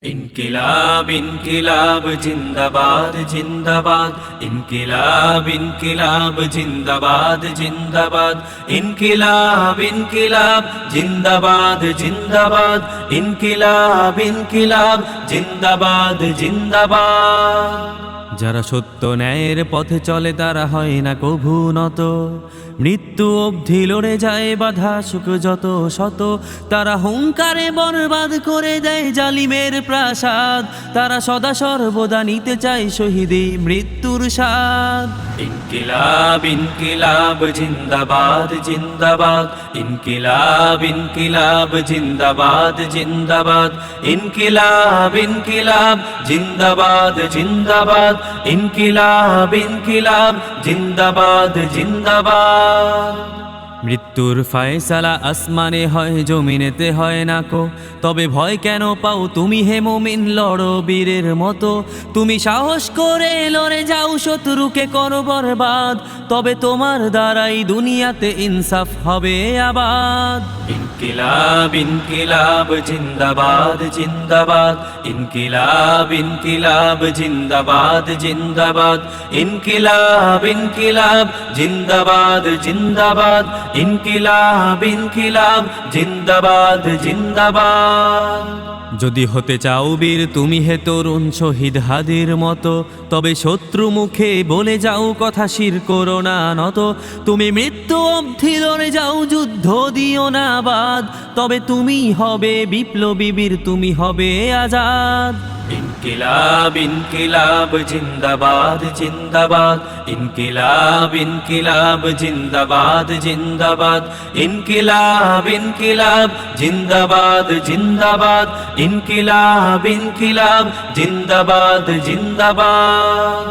इनकिलाब इनकिलाब जिंदाबाद जिंदाबाद इनकिलाब इनकिलाब जिंदाबाद जिंदाबाद इनकिलाब इनकिलाब जिंदाबाद जिंदाबाद इनकिलाब इनकिलाब जिंदाबाद जिंदाबाद। যারা সত্য ন্যায়ের পথে চলে তারা হয় না কভু নত, মৃত্যু অবধি লড়ে যায় বাধা সুখ যত শত। তারা হুঙ্কারে বরবাদ করে দেয় জালিমের প্রাসাদ, তারা সদা সর্বদা নিতে চায় শহীদি মৃত্যুর স্বাদ। ইনকিলাব ইনকিলাব জিন্দাবাদ জিন্দাবাদ ইনকিলাব ইনকিলাব জিন্দাবাদ জিন্দাবাদ ইনকিলাব ইনকিলাব জিন্দাবাদ জিন্দাবাদ ইনকিলাব ইনকিলাব জিন্দাবাদ জিন্দাবাদ। মৃত্যুর ফয়সালা আসমানে হয় জমিনেতে হয় না কো, তবে ভয় কেন পাও তুমি হে মুমিন, লড়ো বীরের মতো। তুমি সাহস করে লড়ে যাও শত্রুকে করো বরবাদ, তবে তোমার দ্বারাই দুনিয়াতে ইনসাফ হবে আবাদ। ইনকিলাব ইনকিলাব জিন্দাবাদ জিন্দাবাদ ইনকিলাব ইনকিলাব জিন্দাবাদ জিন্দাবাদ ইনকিলাব ইনকিলাব জিন্দাবাদ জিন্দাবাদ ইনকিলাব ইনকিলাব জিন্দাবাদ জিন্দাবাদ। যদি হতে চাও বীর তুমি হে তরুণ শহীদ হাদির মতো, তবে শত্রু মুখে বলে যাও কথা শির করো না নত। তুমি মৃত্যু অবধি লড়ে যাও যুদ্ধ দিও না বাদ, তবে তুমি হবে বিপ্লবী বীর, তুমি হবে আজাদ। ইনকিলাব ইনকিলাব জিন্দাবাদ জিন্দাবাদ ইনকিলাব ইনকিলাব জিন্দাবাদ জিন্দাবাদ ইনকিলাব ইনকিলাব জিন্দাবাদ জিন্দাবাদ ইনকিলাব ইনকিলাব জিন্দাবাদ জিন্দাবাদ।